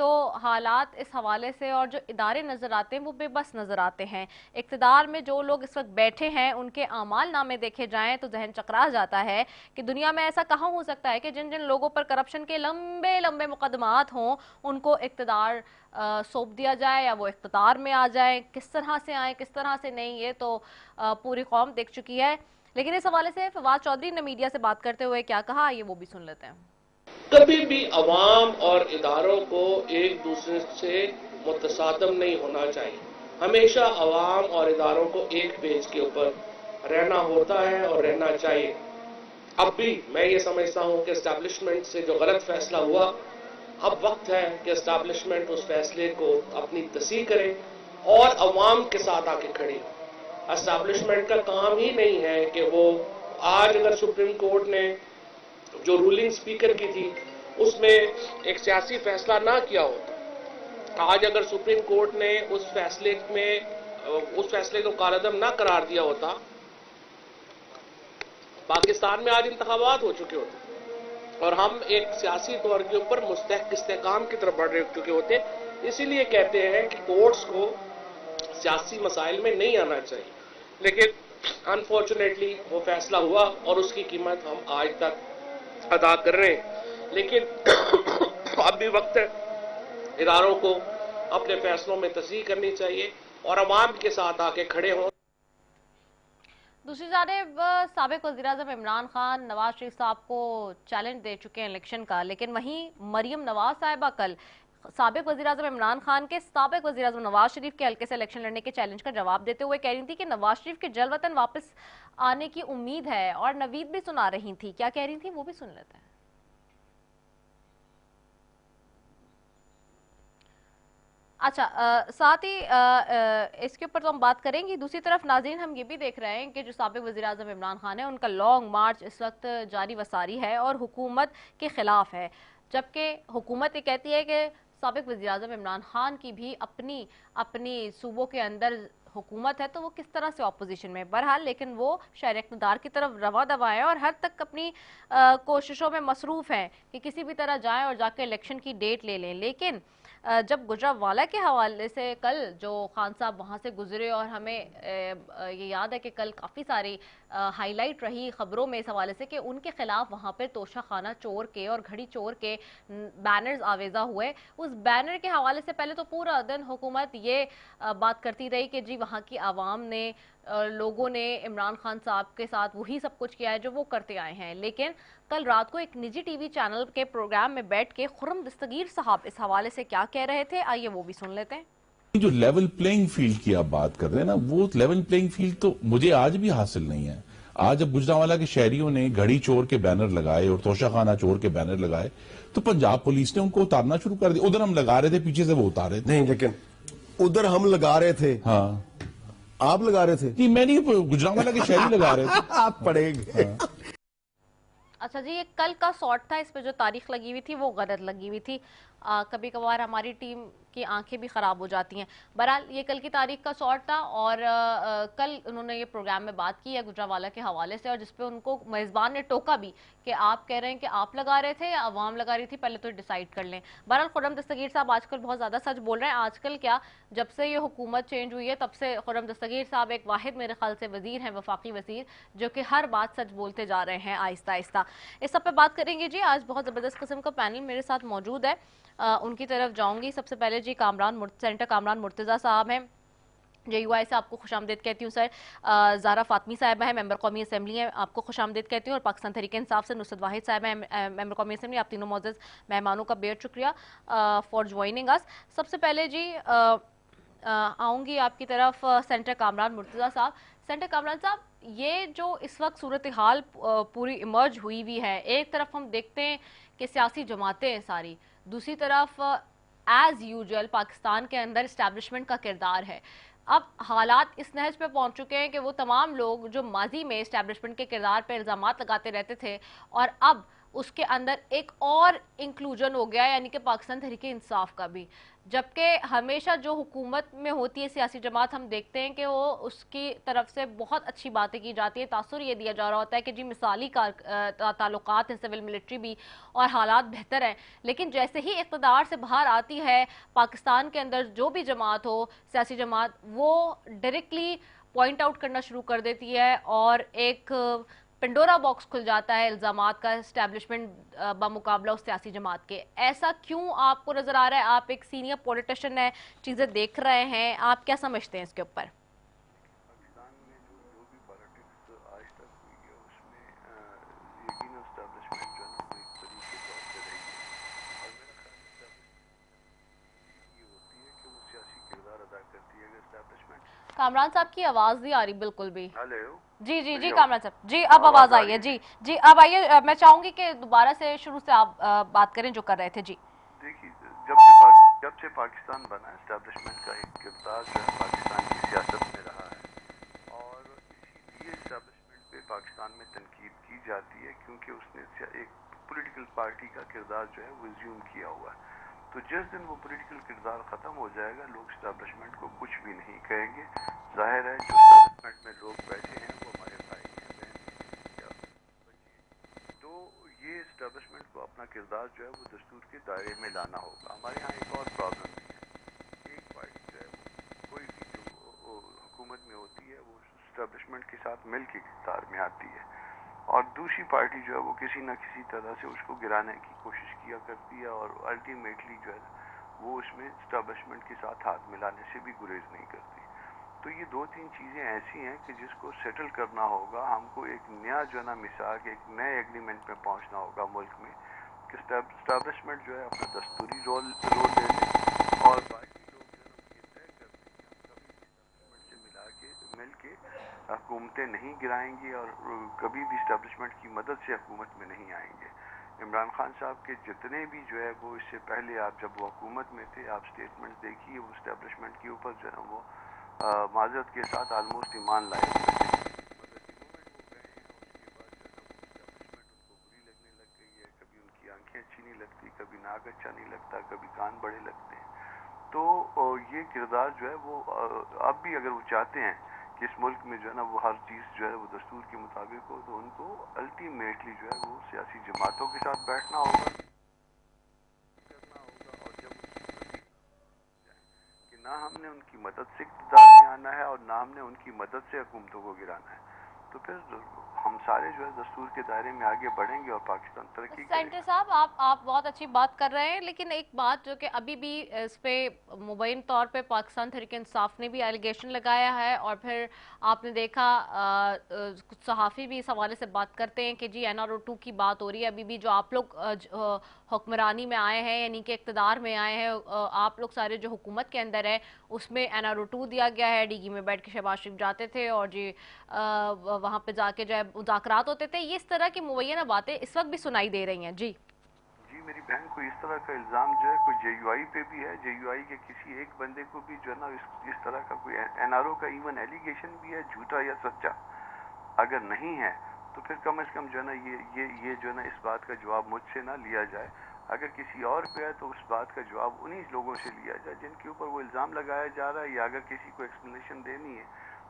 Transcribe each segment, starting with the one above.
تو حالات اس حوالے سے اور جو ادارے نظر آتے ہیں وہ بے بس نظر آتے ہیں. اقتدار میں جو لوگ اس وقت بیٹھے ہیں ان کے اعمال نامے دیکھے جائیں تو ذہن چکرا جاتا ہے کہ دنیا میں ایسا کہاں ہو سکتا ہے کہ جن جن لوگوں پر کرپشن کے لمبے لمبے مقدمات ہوں ان کو اقتدار سونپ دیا جائے یا وہ اقتدار میں آ جائیں. کس طرح سے آئیں کس طرح سے نہیں یہ تو پوری قوم دیکھ چکی ہے. لیکن اس حوالے سے فواد چودھری نے میڈیا سے بات کرتے ہوئے کیا کہا یہ وہ بھی سن لیتے ہیں. کبھی بھی عوام اور اداروں کو ایک دوسرے سے متصادم نہیں ہونا چاہیے. ہمیشہ عوام اور اداروں کو ایک پیج کے اوپر رہنا ہوتا ہے اور رہنا چاہیے. اب بھی میں یہ سمجھتا ہوں کہ اسٹیبلشمنٹ سے جو غلط فیصلہ ہوا اب وقت ہے کہ اسٹیبلشمنٹ اس فیصلے کو اپنی تصحیح کرے اور عوام کے ساتھ آ کے کھڑی. اسٹیبلشمنٹ کا کام ہی نہیں ہے کہ وہ آج اگر سپریم کورٹ نے جو رولنگ سپیکر کی تھی اس میں ایک سیاسی فیصلہ نہ کیا ہوتا, آج اگر سپریم کورٹ نے اس فیصلے کو کالعدم نہ قرار دیا ہوتا, پاکستان میں آج انتخابات ہو چکے ہوتے اور ہم ایک سیاسی طور کے اوپر مستحق استحکام کی طرف بڑھ چکے ہوتے. اسی لیے کہتے ہیں کہ کورٹس کو سیاسی مسائل میں نہیں آنا چاہیے. لیکن انفارچونیٹلی وہ فیصلہ ہوا اور اس کی قیمت ہم آج تک ادا کر رہے ہیں. لیکن اب بھی وقت ہے اداروں کو اپنے فیصلوں میں تصحیح کرنی چاہیے اور عوام کے ساتھ آ کے کھڑے ہوں. دوسری جانب سابق وزیراعظم عمران خان نواز شریف صاحب کو چیلنج دے چکے ہیں الیکشن کا, لیکن وہیں مریم نواز صاحبہ کل سابق وزیراعظم عمران خان کے سابق وزیراعظم نواز شریف کے حلقے سے الیکشن لڑنے کے چیلنج کا جواب دیتے ہوئے کہہ رہی تھی کہ نواز شریف کے جلد وطن واپس آنے کی امید ہے, اور نوید بھی سنا رہی تھی. کیا کہہ رہی تھی وہ بھی سن لیتے ہیں. اچھا, ساتھ ہی اس کے اوپر تو ہم بات کریں گے. دوسری طرف ناظرین ہم یہ بھی دیکھ رہے ہیں کہ جو سابق وزیراعظم عمران خان ہے ان کا لانگ مارچ اس وقت جاری و ساری ہے اور حکومت کے خلاف ہے, جبکہ حکومت یہ کہتی ہے کہ سابق وزیراعظم عمران خان کی بھی اپنی صوبوں کے اندر حکومت ہے تو وہ کس طرح سے اپوزیشن میں. بہرحال لیکن وہ شہر اقتدار کی طرف رواں دواں ہیں اور ہر تک اپنی کوششوں میں مصروف ہیں کہ کسی بھی طرح جائیں اور جا کے الیکشن کی ڈیٹ لے لیں. لیکن جب گجرانوالہ کے حوالے سے کل جو خان صاحب وہاں سے گزرے اور ہمیں یہ یاد ہے کہ کل کافی ساری ہائی لائٹ رہی خبروں میں اس حوالے سے کہ ان کے خلاف وہاں پہ توشہ خانہ چور کے اور گھڑی چور کے بینرز آویزہ ہوئے. اس بینر کے حوالے سے پہلے تو پورا دن حکومت یہ بات کرتی رہی کہ جی وہاں کی عوام نے لوگوں نے عمران خان صاحب کے ساتھ وہی سب کچھ کیا ہے جو وہ کرتے آئے ہیں. لیکن کل رات کو ایک نجی ٹی وی چینل کے پروگرام میں بیٹھ کے خرم دستگیر صاحب اس حوالے سے کیا کہہ رہے تھے, آئیے وہ بھی سن لیتے ہیں. جو لیول پلینگ فیلڈ کی آپ بات کر رہے ہیں نا, وہ لیول پلینگ فیلڈ تو مجھے آج بھی حاصل نہیں ہے. آج جب گجرانوالہ کے شہریوں نے گھڑی چور کے بینر لگائے اور توشہ خانہ چور کے بینر لگائے تو پنجاب پولیس نے ان کو اتارنا شروع کر دیا. ادھر ہم لگا رہے تھے, پیچھے سے وہ اتارے تھے. نہیں, لیکن ادھر ہم لگا رہے تھے. ہاں, آپ لگا رہے تھے. میں نہیں, گجرانوالہ کے شہری لگا رہے تھے. آپ پڑھیں گے. اچھا جی, یہ کل کا سارٹ تھا, اس پہ جو تاریخ لگی ہوئی تھی وہ غلط لگی ہوئی تھی. کبھی کبھار ہماری ٹیم کی آنکھیں بھی خراب ہو جاتی ہیں. بہرحال یہ کل کی تاریخ کا سارٹ تھا اور کل انہوں نے یہ پروگرام میں بات کی ہے گجرانوالہ کے حوالے سے, اور جس پہ ان کو میزبان نے ٹوکا بھی کہ آپ کہہ رہے ہیں کہ آپ لگا رہے تھے یا عوام لگا رہی تھی, پہلے تو ڈیسائیڈ کر لیں. بہرحال خرم دستگیر صاحب آج کل بہت زیادہ سچ بول رہے ہیں. آج کل کیا, جب سے یہ حکومت چینج ہوئی ہے تب سے خرم دستگیر صاحب ایک واحد میرے خیال سے وزیر ہیں, وفاقی وزیر, جو کہ ہر بات سچ بولتے جا رہے ہیں آہستہ آہستہ. اس سب پہ بات کریں گے جی. آج بہت زبردست قسم کا پینل میرے ساتھ موجود ہے, ان کی طرف جاؤں گی. سب سے پہلے جی سینٹر کامران مرتضیٰ صاحب ہیں, جے یو آئی سے آپ کو خوش آمدید کہتی ہوں سر. زارا فاطمی صاحبہ ہیں, ممبر قومی اسمبلی ہیں, آپ کو خوش آمدید کہتی ہوں. اور پاکستان تحریک انصاف سے نصرت واحد صاحبہ ہیں, ممبر قومی اسمبلی. آپ تینوں معزز مہمانوں کا بہت شکریہ فار جوائننگ اس. سب سے پہلے جی آؤں گی آپ کی طرف سینٹر کامران مرتضیٰ صاحب. سینٹر کامران صاحب, یہ جو اس وقت صورتحال پوری ایمرج ہوئی ہے, ایک طرف ہم دیکھتے ہیں کہ سیاسی جماعتیں ساری, دوسری طرف ایز یوزول پاکستان کے اندر اسٹیبلشمنٹ کا کردار ہے. اب حالات اس نہج پہ پہنچ چکے ہیں کہ وہ تمام لوگ جو ماضی میں اسٹیبلشمنٹ کے کردار پہ الزامات لگاتے رہتے تھے اور اب اس کے اندر ایک اور انکلوژن ہو گیا یعنی کہ پاکستان تحریک انصاف کا بھی، جبکہ ہمیشہ جو حکومت میں ہوتی ہے سیاسی جماعت ہم دیکھتے ہیں کہ وہ اس کی طرف سے بہت اچھی باتیں کی جاتی ہے، تاثر یہ دیا جا رہا ہوتا ہے کہ جی مثالی تعلقات ہیں سول ملٹری بھی اور حالات بہتر ہیں، لیکن جیسے ہی اقتدار سے باہر آتی ہے پاکستان کے اندر جو بھی جماعت ہو سیاسی جماعت وہ ڈائریکٹلی پوائنٹ آؤٹ کرنا شروع کر دیتی ہے اور ایک پنڈورا باکس کھل جاتا ہے الزامات کا اسٹیبلشمنٹ بمقابلہ اس سیاسی جماعت کے. ایسا کیوں آپ کو نظر آ رہا ہے؟ آپ ایک سینئر پولیٹیشن ہیں، چیزیں دیکھ رہے ہیں، آپ کیا سمجھتے ہیں اس کے اوپر؟ پاکستان میں جو بھی پالیٹکس آج تک ہوئی ہے اس میں یقیناً اسٹیبلشمنٹ جو ہے نا وہ ایک بڑی کردار سے رہی ہے، اور میرا خیال اسٹیبلشمنٹ یہ ہوتی ہے کہ وہ سیاسی کردار ادا کرتی ہے. اگر اسٹیبلشمنٹ کامران صاحب کی آواز نہیں آ رہی بالکل بھی. ہیلو جی جی جی کامران صاحب جی اب آواز آئی ہے. جی جی اب آئیے، میں چاہوں گی کہ دوبارہ سے شروع سے آپ بات کریں جو کر رہے تھے. جی دیکھیے جب سے پاکستان بنا اسٹیبلشمنٹ کا ایک کردار جو ہے پاکستان کی سیاست میں رہا ہے، اور اسی لیے اسٹیبلشمنٹ پہ پاکستان میں تنقید کی جاتی ہے کیونکہ اس نے ایک پولیٹیکل پارٹی کا کردار جو ہے وہ ایزیوم کیا ہوا ہے. تو جس دن وہ پولیٹیکل کردار ختم ہو جائے گا لوگ اسٹیبلشمنٹ کو کچھ بھی نہیں کہیں گے. ظاہر ہے جو اسٹیبلشمنٹ میں لوگ بیٹھے ہیں وہ ہمارے بھائی ہیں، بہن ہیں، تو یہ اسٹیبلشمنٹ کو اپنا کردار جو ہے وہ دستور کے دائرے میں لانا ہوگا. ہمارے یہاں ایک اور پرابلم بھی ہے، ایک پارٹی جو ہے وہ کوئی بھی جو حکومت میں ہوتی ہے وہ اسٹیبلشمنٹ کے ساتھ مل کے اقتدار میں آتی ہے، اور دوسری پارٹی جو ہے وہ کسی نہ کسی طرح سے اس کو گرانے کی کوشش کیا کرتی ہے، اور الٹیمیٹلی جو ہے وہ اس میں اسٹیبلشمنٹ کے ساتھ ہاتھ ملانے سے بھی گریز نہیں کرتی. تو یہ دو تین چیزیں ایسی ہیں کہ جس کو سیٹل کرنا ہوگا. ہم کو ایک نیا جو ہے نا مثال ایک نئے ایگریمنٹ میں پہنچنا ہوگا ملک میں کہ اسٹیبلشمنٹ جو ہے اپنا دستوری رول لے لے، اور باقی لوگ جو ہے نا یہ طے کر دیں کہ ہم کبھی بھی اسٹیبلشمنٹ سے مل کے حکومتیں نہیں گرائیں گے اور کبھی بھی اسٹیبلشمنٹ کی مدد سے حکومت میں نہیں آئیں گے. عمران خان صاحب کے جتنے بھی جو ہے وہ اس سے پہلے آپ جب وہ حکومت میں تھے آپ اسٹیٹمنٹ دیکھیے، وہ اسٹیبلشمنٹ کے اوپر جو ہے نا وہ معذرت کے ساتھ آلموسٹ ایمان لائے ہوئے تھے، مگر دی مومنٹ وہ گئے ہیں اس کے بعد جو ہے نا وہ اسٹیبلشمنٹ ان کو بری لگنے لگ گئی ہے. کبھی ان کی آنکھیں اچھی نہیں لگتی، کبھی ناک اچھا نہیں لگتا، کبھی کان بڑے لگتے ہیں. تو یہ کردار جو ہے وہ اب بھی اگر وہ چاہتے ہیں کہ اس ملک میں جو ہے نا وہ ہر چیز جو ہے وہ دستور کے مطابق ہو، تو ان کو الٹیمیٹلی جو ہے وہ سیاسی جماعتوں کے ساتھ بیٹھنا ہوگا کرنا ہوگا، اور جب ان کی کہ نہ ہم نے ان کی مدد سے اقتدار میں آنا ہے اور نہ ہم نے ان کی مدد سے حکومتوں کو گرانا ہے، تو پھر ہم سارے جو ہے دستور کے دائرے میں آگے بڑھیں گے اور پاکستان ترقی کرے سینٹر گا. صاحب آپ بہت اچھی بات کر رہے ہیں، لیکن ایک بات جو کہ ابھی بھی اس پہ مبین طور پہ پاکستان تحریک انصاف نے بھی ایلیگیشن لگایا ہے، اور پھر آپ نے دیکھا کچھ صحافی بھی اس حوالے سے بات کرتے ہیں کہ جی NRO2 کی بات ہو رہی ہے. ابھی بھی جو آپ لوگ حکمرانی میں آئے ہیں یعنی کہ اقتدار میں آئے ہیں، آپ لوگ سارے جو حکومت کے اندر ہے اس میں NRO2 دیا گیا ہے. ڈی میں بیٹھ کے شہباز شریف جاتے تھے اور جی وہاں پہ جا کے جو ہے مذاکرات ہوتے تھے. یہ اس طرح کی مبینہ باتیں اس وقت بھی سنائی دے رہی ہیں. جی میری بہن کو اس طرح کا الزام جو ہے کوئی JUI پہ بھی ہے، JUI کے کسی ایک بندے کو بھی جو ہے نا اس طرح کا کوئی NRO کا ایون ایلیگیشن بھی ہے، جھوٹا یا سچا اگر نہیں ہے تو پھر کم از کم جو ہے نا یہ جو ہے نا اس بات کا جواب مجھ سے نہ لیا جائے. اگر کسی اور پہ ہے تو اس بات کا جواب انہی لوگوں سے لیا جائے جن کے اوپر وہ الزام لگایا جا رہا ہے، یا اگر کسی کو ایکسپلینیشن دینی ہے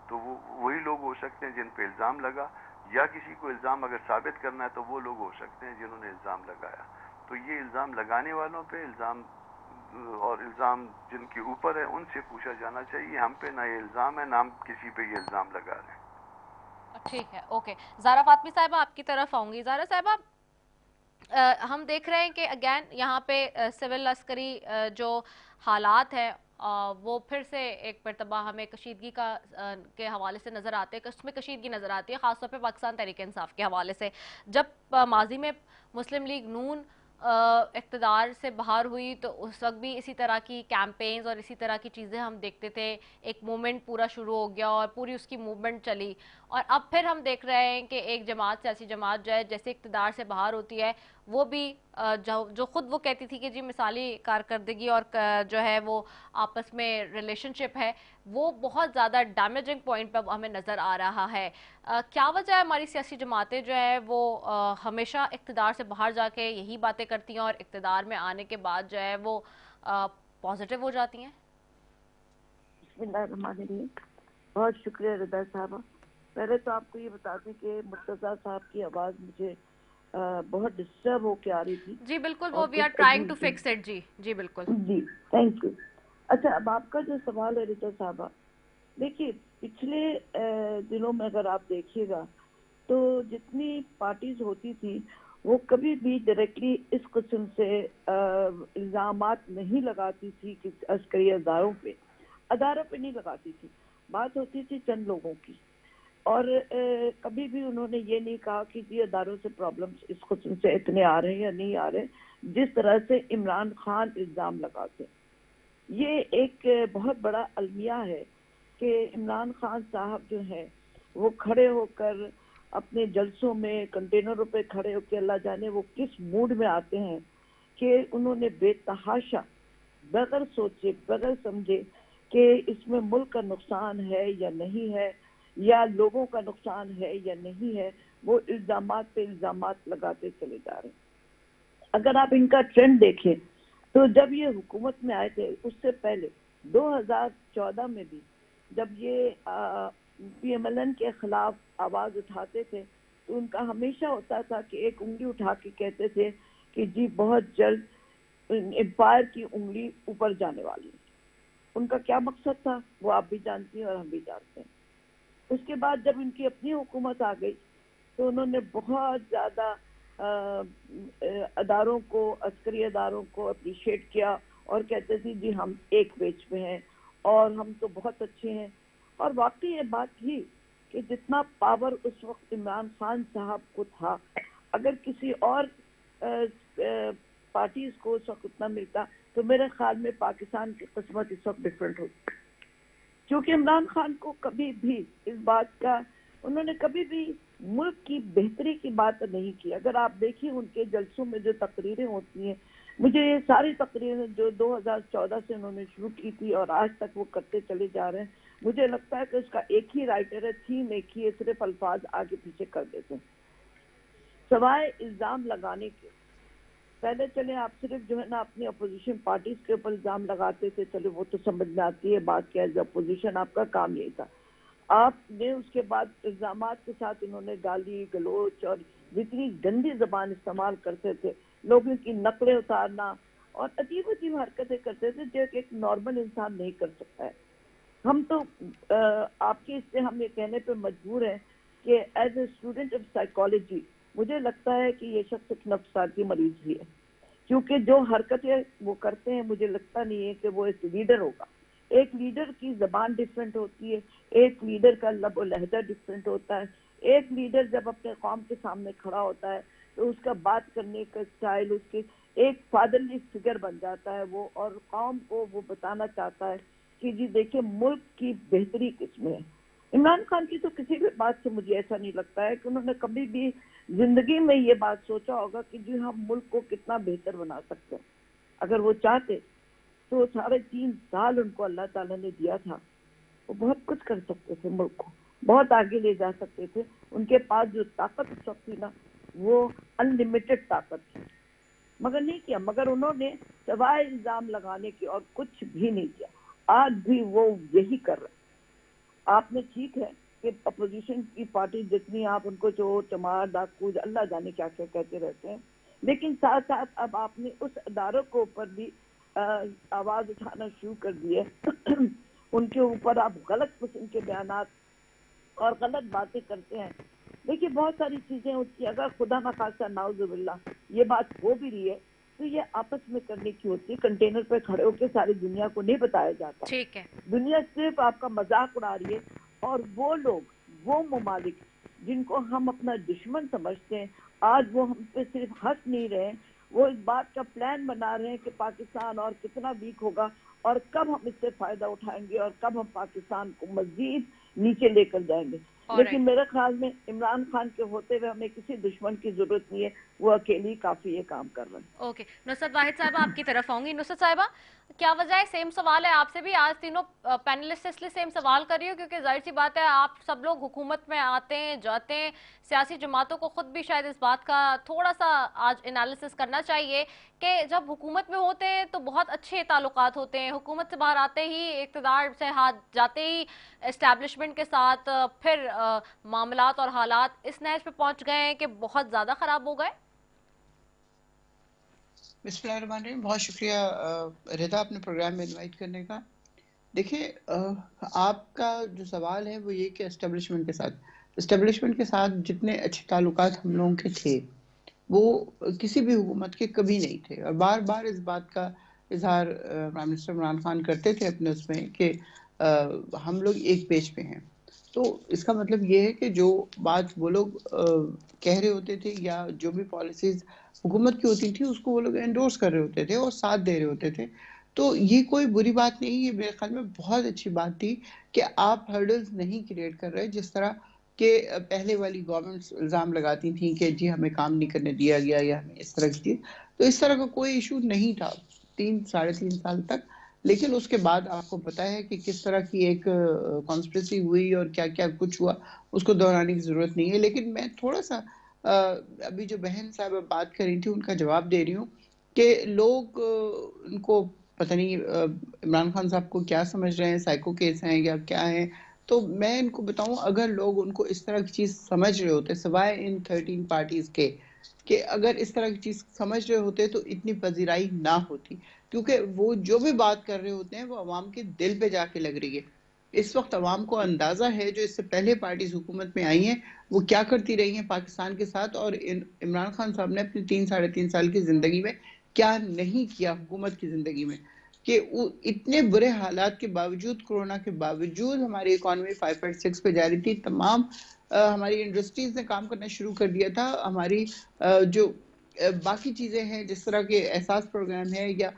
تو وہ وہی لوگ ہو سکتے ہیں جن پہ الزام لگا، یا کسی کو الزام اگر ثابت کرنا ہے تو وہ لوگ ہو سکتے ہیں جنہوں نے الزام لگایا. تو یہ الزام لگانے والوں پہ الزام جن کے اوپر ہے ان سے پوچھا جانا چاہیے. ہم پہ نہ یہ الزام ہے، نہ ہم کسی پہ یہ الزام لگا رہے ہیں. ٹھیک ہے، اوکے. زارا فاطمی صاحبہ آپ کی طرف آؤں گی. زارا صاحبہ ہم دیکھ رہے ہیں کہ اگین یہاں پہ سول عسکری جو حالات ہیں وہ پھر سے ایک مرتبہ ہمیں کشیدگی کے حوالے سے نظر آتے ہیں، اس میں کشیدگی نظر آتی ہے خاص طور پہ پاکستان تحریک انصاف کے حوالے سے. جب ماضی میں مسلم لیگ نون اقتدار سے باہر ہوئی تو اس وقت بھی اسی طرح کی کیمپینز اور اسی طرح کی چیزیں ہم دیکھتے تھے. ایک موومنٹ پورا شروع ہو گیا اور پوری اس کی موومنٹ چلی، اور اب پھر ہم دیکھ رہے ہیں کہ ایک جماعت سیاسی جماعت جو ہے جیسے اقتدار سے باہر ہوتی ہے وہ بھی جو خود وہ کہتی تھی کہ جی مثالی کارکردگی اور جو ہے وہ آپس میں ریلیشن شپ ہے، وہ بہت زیادہ ڈیمیجنگ پوائنٹ پہ ہمیں نظر آ رہا ہے. کیا وجہ ہے ہماری سیاسی جماعتیں جو ہے وہ ہمیشہ اقتدار سے باہر جا کے یہی باتیں کرتی ہیں اور اقتدار میں آنے کے بعد جو ہے وہ پازیٹیو ہو جاتی ہیں؟ بسم اللہ الرحمن الرحیم. بہت شکریہ رضا صاحبہ. پہلے تو آپ کو یہ بتا دیں کہ مرتضیٰ صاحب کی آواز مجھے بہت ڈسٹرب ہو کے آ رہی تھی. جی بالکل، وہ we are trying to fix it. جی جی بالکل. جی تھینک یو. اچھا، اب آپ کا جو سوال ہے رضا صاحبہ، دیکھیے پچھلے دنوں میں اگر آپ دیکھیے گا تو جتنی پارٹیز ہوتی تھی وہ کبھی بھی ڈائریکٹلی اس قسم سے الزامات نہیں لگاتی تھی کہ عسکری اداروں پہ نہیں لگاتی تھی. بات ہوتی تھی چند لوگوں کی، اور کبھی بھی انہوں نے یہ نہیں کہا کہ یہ اداروں سے پرابلمز اس قسم سے اتنے آ رہے ہیں یا نہیں آ رہے جس طرح سے عمران خان الزام لگاتے. یہ ایک بہت بڑا المیہ ہے کہ عمران خان صاحب جو ہیں وہ کھڑے ہو کر اپنے جلسوں میں کنٹینروں پہ کھڑے ہو کے اللہ جانے وہ کس موڈ میں آتے ہیں کہ انہوں نے بے تحاشا بغیر سوچے بغیر سمجھے کہ اس میں ملک کا نقصان ہے یا نہیں ہے یا لوگوں کا نقصان ہے یا نہیں ہے، وہ الزامات پہ الزامات لگاتے چلے جا رہے ہیں. اگر آپ ان کا ٹرینڈ دیکھیں تو جب یہ حکومت میں آئے تھے اس سے پہلے 2014 میں بھی جب یہ پی ایم ایل این کے خلاف آواز اٹھاتے تھے تو ان کا ہمیشہ ہوتا تھا کہ ایک انگلی اٹھا کے کہتے تھے کہ جی بہت جلد امپائر کی انگلی اوپر جانے والی ہے. ان کا کیا مقصد تھا وہ آپ بھی جانتی ہیں اور ہم بھی جانتے ہیں. اس کے بعد جب ان کی اپنی حکومت آ گئی تو انہوں نے بہت زیادہ اداروں کو، عسکری اداروں کو اپریشیٹ کیا اور کہتے تھے جی ہم ایک پیج پہ ہیں اور ہم تو بہت اچھے ہیں. اور واقعی یہ بات تھی کہ جتنا پاور اس وقت عمران خان صاحب کو تھا، اگر کسی اور پارٹیز کو اس وقت اتنا ملتا تو میرے خیال میں پاکستان کی قسمت اس وقت ڈفرینٹ ہوتی. کیونکہ عمران خان کو کبھی بھی اس بات کا، انہوں نے کبھی بھی ملک کی بہتری کی بات نہیں کی. اگر آپ دیکھیں ان کے جلسوں میں جو تقریریں ہوتی ہیں، مجھے یہ ساری تقریریں جو 2014 سے انہوں نے شروع کی تھی اور آج تک وہ کرتے چلے جا رہے ہیں، مجھے لگتا ہے کہ اس کا ایک ہی رائٹر ہے، تھیم ایک ہی ہے، صرف الفاظ آگے پیچھے کر دیتے ہیں سوائے الزام لگانے کے. پہلے چلے آپ صرف جو ہے نا اپنی اپوزیشن پارٹیز کے اوپر الزام لگاتے تھے، چلے وہ تو سمجھ میں آتی ہے بات کیا ہے، اپوزیشن آپ کا کام یہی تھا. آپ نے اس کے بعد الزامات کے ساتھ انہوں نے گالی گلوچ اور جتنی گندی زبان استعمال کرتے تھے، لوگوں کی نقلیں اتارنا اور عجیب عجیب حرکتیں کرتے تھے جو ایک نارمل انسان نہیں کر سکتا ہے. ہم تو آپ کے اس سے ہم یہ کہنے پہ مجبور ہیں کہ as a student of psychology مجھے لگتا ہے کہ یہ شخص ایک نفسیاتی مریض بھی ہے، کیونکہ جو حرکتیں وہ کرتے ہیں مجھے لگتا نہیں ہے کہ وہ ایک لیڈر ہوگا. ایک لیڈر کی زبان ڈیفرنٹ ہوتی ہے، ایک لیڈر کا لب و لہجہ ڈیفرنٹ ہوتا ہے. ایک لیڈر جب اپنے قوم کے سامنے کھڑا ہوتا ہے تو اس کا بات کرنے کا اسٹائل اس کے ایک فادرلی فگر بن جاتا ہے وہ، اور قوم کو وہ بتانا چاہتا ہے کہ جی دیکھیں ملک کی بہتری کس میں ہے. عمران خان کی تو کسی بھی بات سے مجھے ایسا نہیں لگتا ہے کہ انہوں نے کبھی بھی زندگی میں یہ بات سوچا ہوگا کہ جی ہم ملک کو کتنا بہتر بنا سکتے ہیں. اگر وہ چاہتے تو 3.5 سال ان کو اللہ تعالیٰ نے دیا تھا، وہ بہت کچھ کر سکتے تھے، ملک کو بہت آگے لے جا سکتے تھے. ان کے پاس جو طاقت اس وقت تھی نا وہ انلمیٹڈ طاقت تھی، مگر نہیں کیا. مگر انہوں نے سوائے الزام لگانے کے اور کچھ بھی نہیں کیا. آج بھی وہ یہی کر رہے. آپ نے ٹھیک ہے کہ اپوزیشن کی پارٹی جتنی آپ ان کو چور چمار ڈاکو اللہ جانے کیا کیا کہتے رہتے ہیں، لیکن ساتھ ساتھ اب آپ نے اس اداروں کے اوپر بھی آواز اٹھانا شروع کر دی ہے. ان کے اوپر آپ غلط قسم کے بیانات اور غلط باتیں کرتے ہیں. دیکھیے بہت ساری چیزیں ہوتی ہیں، اگر خدا نخواستہ نعوذ باللہ یہ بات ہو بھی رہی ہے تو یہ آپس میں کرنے کی ہوتی ہے. کنٹینر پہ کھڑے ہو کے ساری دنیا کو نہیں بتایا جاتا. ٹھیک ہے، دنیا صرف آپ کا مذاق اڑا رہی ہے. اور وہ لوگ، وہ ممالک جن کو ہم اپنا دشمن سمجھتے ہیں، آج وہ ہم پہ صرف ہنس نہیں رہے، وہ اس بات کا پلان بنا رہے ہیں کہ پاکستان اور کتنا ویک ہوگا اور کب ہم اس سے فائدہ اٹھائیں گے اور کب ہم پاکستان کو مزید نیچے لے کر جائیں گے. لیکن میرے خیال میں عمران خان کے ہوتے ہوئے ہمیں کسی دشمن کی ضرورت نہیں ہے, وہ اکیلی کافی یہ کام کر رہے ہیں. اوکے, نصرت واحد صاحبہ آپ کی طرف آؤں گی. نصرت صاحبہ, کیا وجہ ہے, سیم سوال ہے آپ سے بھی, آج تینوں پینلسٹ اس لیے سیم سوال کر رہی ہوں کیونکہ ظاہر سی بات ہے آپ سب لوگ حکومت میں آتے ہیں جاتے ہیں, سیاسی جماعتوں کو خود بھی شاید اس بات کا تھوڑا سا آج انالیسس کرنا چاہیے کہ جب حکومت میں ہوتے ہیں تو بہت اچھے تعلقات ہوتے ہیں, حکومت سے باہر آتے ہی اقتدار سے ہاتھ جاتے ہی اسٹیبلشمنٹ کے ساتھ پھر معاملات اور حالات اس نہج پہ پہنچ گئے ہیں کہ بہت زیادہ خراب ہو گئے. بسم اللہ الرحمن الرحیم. بہت شکریہ رضا اپنے پروگرام میں انوائٹ کرنے کا. دیکھیں آپ کا جو سوال ہے وہ یہ کہ اسٹیبلشمنٹ کے ساتھ جتنے اچھے تعلقات ہم لوگوں کے تھے وہ کسی بھی حکومت کے کبھی نہیں تھے, اور بار بار اس بات کا اظہار پرائم منسٹر عمران خان کرتے تھے اپنے اس میں کہ ہم لوگ ایک پیج پہ ہیں. تو اس کا مطلب یہ ہے کہ جو بات وہ لوگ کہہ رہے ہوتے تھے یا جو بھی پالیسیز حکومت کی ہوتی تھی اس کو وہ لوگ انڈورس کر رہے ہوتے تھے اور ساتھ دے رہے ہوتے تھے. تو یہ کوئی بری بات نہیں, یہ میرے خیال میں بہت اچھی بات تھی کہ آپ ہرڈلز نہیں کریٹ کر رہے جس طرح کہ پہلے والی گورنمنٹس الزام لگاتی تھیں کہ جی ہمیں کام نہیں کرنے دیا گیا یا ہمیں اس طرح کی چیز. تو اس طرح کا کوئی ایشو نہیں تھا 3-3.5 سال تک, لیکن اس کے بعد آپ کو پتا ہے کہ کس طرح کی ایک کانسپریسی ہوئی اور کیا کیا کچھ ہوا, اس کو دہرانے کی ضرورت نہیں ہے. لیکن میں تھوڑا سا ابھی جو بہن صاحب بات کر رہی تھی ان کا جواب دے رہی ہوں کہ لوگ ان کو پتہ نہیں عمران خان صاحب کو کیا سمجھ رہے ہیں, سائیکو کیس ہیں یا کیا ہیں. تو میں ان کو بتاؤں اگر لوگ ان کو اس طرح کی چیز سمجھ رہے ہوتے سوائے ان 13 پارٹیز کے, کہ اگر اس طرح کی چیز سمجھ رہے ہوتے تو اتنی پذیرائی نہ ہوتی, کیونکہ وہ جو بھی بات کر رہے ہوتے ہیں وہ عوام کے دل پہ جا کے لگ رہی ہے. اس وقت عوام کو اندازہ ہے جو اس سے پہلے پارٹیز حکومت میں آئی ہیں وہ کیا کرتی رہی ہیں پاکستان کے ساتھ, اور عمران خان صاحب نے اپنی 3-3.5 سال کی زندگی میں کیا نہیں کیا حکومت کی زندگی میں, کہ اتنے برے حالات کے باوجود, کورونا کے باوجود ہماری اکانومی 5.6 پہ جا رہی تھی, تمام ہماری انڈسٹریز نے کام کرنا شروع کر دیا تھا, ہماری جو باقی چیزیں ہیں جس طرح کے احساس پروگرام ہے یا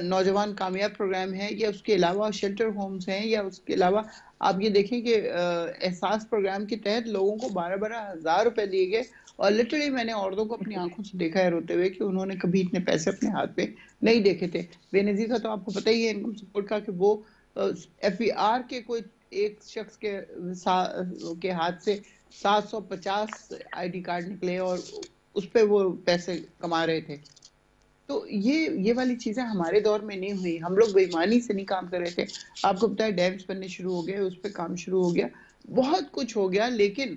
نوجوان کامیاب پروگرام ہے یا اس کے علاوہ شیلٹر ہومز ہیں, یا اس کے علاوہ آپ یہ دیکھیں کہ احساس پروگرام کے تحت لوگوں کو 12-12 ہزار روپے دیے گئے, اور لٹرلی میں نے عورتوں کو اپنی آنکھوں سے دیکھا ہے روتے ہوئے کہ انہوں نے کبھی اتنے پیسے اپنے ہاتھ پہ نہیں دیکھے تھے. بے نظیر کا تو آپ کو پتہ ہی ہے انکم سپورٹ کا کہ وہ ایف بی آر کے کوئی ایک شخص کے ہاتھ سے 750 آئی ڈی کارڈ نکلے اور اس پہ وہ پیسے کما رہے تھے. تو یہ والی چیزیں ہمارے دور میں نہیں ہوئی, ہم لوگ بے ایمانی سے نہیں کام کر رہے تھے. آپ کو پتا ہے ڈیمز بننے شروع ہو گئے, اس پہ کام شروع ہو گیا, بہت کچھ ہو گیا, لیکن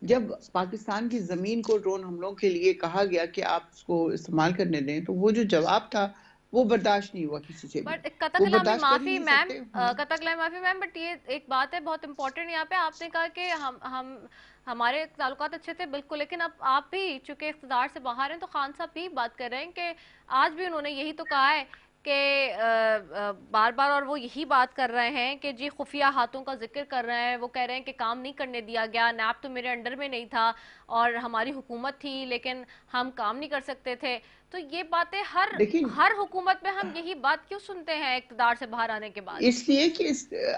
جب پاکستان کی زمین کو ڈرون حملوں کے لیے کہا گیا کہ آپ اس کو استعمال کرنے دیں تو وہ جو جواب تھا وہ برداشت نہیں ہوا کسی سے. بٹ قطع معافی میم, بٹ یہ ایک بات ہے بہت امپورٹنٹ یہاں پہ, آپ نے کہا کہ ہمارے تعلقات اچھے تھے بالکل, لیکن اب آپ بھی چونکہ اقتدار سے باہر ہیں تو خان صاحب بھی بات کر رہے ہیں کہ آج بھی انہوں نے یہی تو کہا ہے کہ بار بار, اور وہ یہی بات کر رہے ہیں کہ جی خفیہ ہاتھوں کا ذکر کر رہے ہیں, وہ کہہ رہے ہیں کہ کام نہیں کرنے دیا گیا, نیب تو میرے انڈر میں نہیں تھا اور ہماری حکومت تھی لیکن ہم کام نہیں کر سکتے تھے. تو یہ باتیں ہر حکومت میں ہم یہی بات کیوں سنتے ہیں اقتدار سے باہر آنے کے بعد؟ اس لیے کہ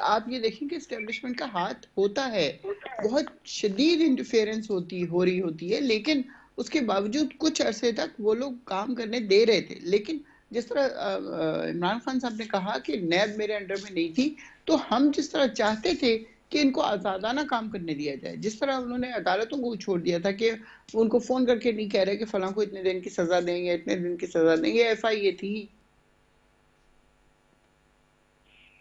آپ یہ دیکھیں کہ اسٹیبلشمنٹ کا ہاتھ ہوتا ہے, بہت شدید انٹرفیئرنس ہو رہی ہوتی ہے, لیکن اس کے باوجود کچھ عرصے تک وہ لوگ کام کرنے دے رہے تھے. لیکن جس طرح عمران خان صاحب نے کہا کہ نیب میرے انڈر میں نہیں تھی, تو ہم جس طرح چاہتے تھے کہ ان کو آزادانہ کام کرنے دیا جائے, جس طرح انہوں نے عدالتوں کو چھوڑ دیا تھا کہ ان کو فون کر کے نہیں کہہ رہے کہ فلاں کو اتنے دن کی سزا دیں گے, اتنے دن کی سزا دیں گے, ایف آئی اے تھی,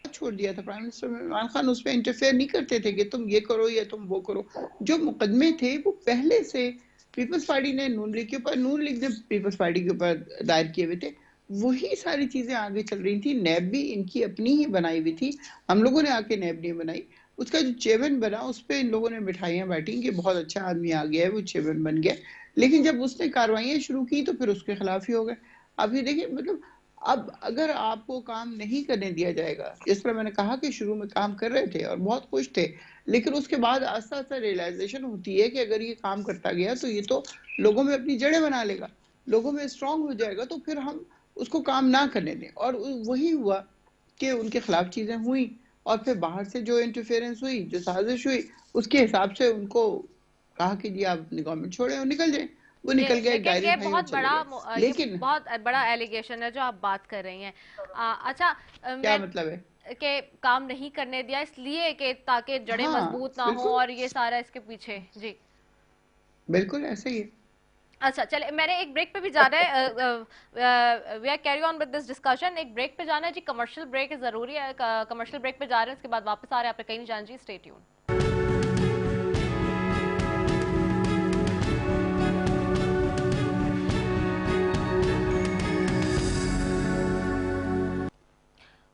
چھوڑ دیا تھا. پرائم منسٹر عمران خان اس پہ انٹرفیئر نہیں کرتے تھے کہ تم یہ کرو یا تم وہ کرو. جو مقدمے تھے وہ پہلے سے پیپلز پارٹی نے نون لیگ نے پیپلز پارٹی کے اوپر دائر کیے ہوئے تھے, وہی ساری چیزیں آگے چل رہی تھی. نیب بھی ان کی اپنی ہی بنائی ہوئی تھی, ہم لوگوں نے آ کے نیب نہیں بنائی. اس کا جو چیئرمین بنا اس پہ ان لوگوں نے مٹھائیاں بانٹی کہ بہت اچھا آدمی آ گیا ہے, وہ چیئرمین بن گیا. لیکن جب اس نے کاروائیاں شروع کی تو پھر اس کے خلاف ہی ہو گئے. اب یہ دیکھیں, مطلب اب اگر آپ کو کام نہیں کرنے دیا جائے گا, جس طرح میں نے کہا کہ شروع میں کام کر رہے تھے اور بہت خوش تھے, لیکن اس کے بعد آہستہ آہستہ ریئلائزیشن ہوتی ہے کہ اگر یہ کام کرتا گیا تو یہ تو لوگوں میں اپنی جڑیں بنا لے گا, لوگوں میں اسٹرانگ ہو جائے گا, تو پھر ہم اس کو کام نہ کرنے دیں. اور وہی ہوا کہ ان کے خلاف چیزیں ہوئیں, اور پھر باہر سے جو انٹرفیئرنس ہوئی, جو سازش ہوئی, اس کے حساب سے ان کو کہا کہ جی آپ اپنی گورنمنٹ چھوڑیں اور نکل جائیں. وہ نکل گئے, لیکن ڈائری یہ بھائی بہت چلے بڑا گئے. یہ لیکن بہت بڑا ایلیگیشن ہے جو آپ بات کر رہی ہیں. اچھا, کیا مطلب ہے کہ کام نہیں کرنے دیا اس لیے کہ تاکہ جڑیں ہاں مضبوط نہ ہوں, بالکل اور یہ سارا اس کے پیچھے. جی بالکل ایسے ہی ہے. اچھا چلے, میں نے ایک بریک پہ بھی جانا ہے. We are carry on with this discussion. ایک بریک پہ جانا ہے جی, کمرشل بریک ضروری ہے. کمرشل بریک پہ جا رہے ہیں, اس کے بعد واپس آ رہے ہیں. آپ نے کہیں نہیں جانا جی, اسٹے ٹیون.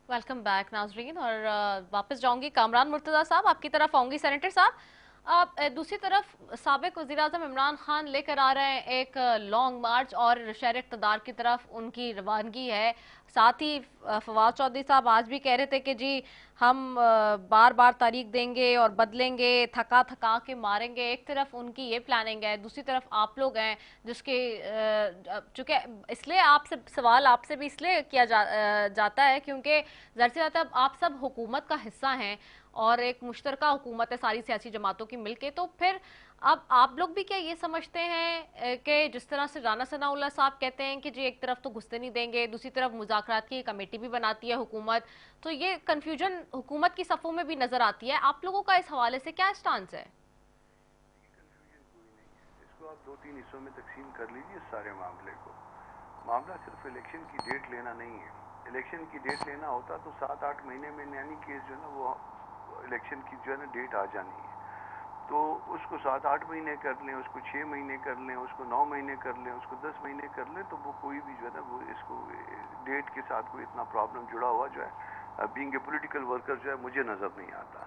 ویلکم بیک ناظرین, اور واپس جاؤں گی کامران مرتضیٰ صاحب, آپ کی طرف آؤں گی سینیٹر صاحب. دوسری طرف سابق وزیراعظم عمران خان لے کر آ رہے ہیں ایک لانگ مارچ, اور شہر اقتدار کی طرف ان کی روانگی ہے. ساتھ ہی فواد چودھری صاحب آج بھی کہہ رہے تھے کہ جی ہم بار بار تاریخ دیں گے اور بدلیں گے, تھکا تھکا کے ماریں گے. ایک طرف ان کی یہ پلاننگ ہے, دوسری طرف آپ لوگ ہیں جس کے چونکہ اس لیے آپ سے سوال آپ سے بھی اس لیے کیا جاتا ہے کیونکہ ظاہر سی بات ہے آپ سب حکومت کا حصہ ہیں اور ایک مشترکہ حکومت ہے ساری سیاسی جماعتوں کی مل کے. تو پھر اب آپ لوگ بھی کیا یہ سمجھتے ہیں کہ جس طرح سے رانا ثناء اللہ صاحب کہتے ہیں کہ جی ایک طرف تو گھستے نہیں دیں گے, دوسری طرف مذاکرات کی کمیٹی بھی بناتی ہے حکومت, تو یہ کنفیوژن حکومت کی صفوں میں بھی نظر آتی ہے. آپ لوگوں کا اس حوالے سے کیا اسٹانس ہے؟ اس کو آپ 2-3 حصوں میں تقسیم کر لیجیے سارے معاملے کو. معاملہ صرف الیکشن کی ڈیٹ لینا نہیں ہے. الیکشن کی ڈیٹ لینا ہوتا تو 7-8 مہینے میں یعنی کہ جو ہے نا وہ الیکشن کی جو ہے نا ڈیٹ آ جانی ہے. تو اس کو 7-8 مہینے کر لیں, اس کو 6 مہینے کر لیں, اس کو 9 مہینے کر لیں, اس کو 10 مہینے کر لیں, تو وہ کوئی بھی جو ہے نا وہ اس کو ڈیٹ کے ساتھ کوئی اتنا پرابلم جڑا ہوا جو ہے بینگ اے پولیٹیکل ورکر جو ہے مجھے نظر نہیں آتا.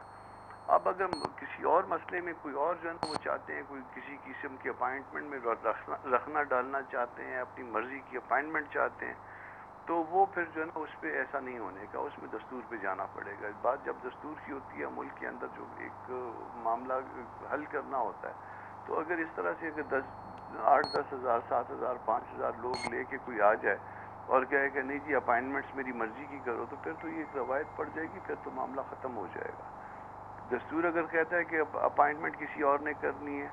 اب اگر کسی اور مسئلے میں کوئی اور جو ہے نا وہ چاہتے ہیں, کوئی کسی قسم کی اپائنٹمنٹ میں رکھنا ڈالنا چاہتے ہیں, اپنی مرضی کی اپائنٹمنٹ چاہتے ہیں, تو وہ پھر جو ہے نا اس پہ ایسا نہیں ہونے کا, اس میں دستور پہ جانا پڑے گا. بات جب دستور کی ہوتی ہے, ملک کے اندر جو ایک معاملہ حل کرنا ہوتا ہے, تو اگر اس طرح سے اگر 8-10 ہزار 7 ہزار 5 ہزار لوگ لے کے کوئی آ جائے اور کہے کہ نہیں جی اپائنٹمنٹس میری مرضی کی کرو, تو پھر تو یہ ایک روایت پڑ جائے گی, پھر تو معاملہ ختم ہو جائے گا. دستور اگر کہتا ہے کہ اپائنٹمنٹ کسی اور نے کرنی ہے,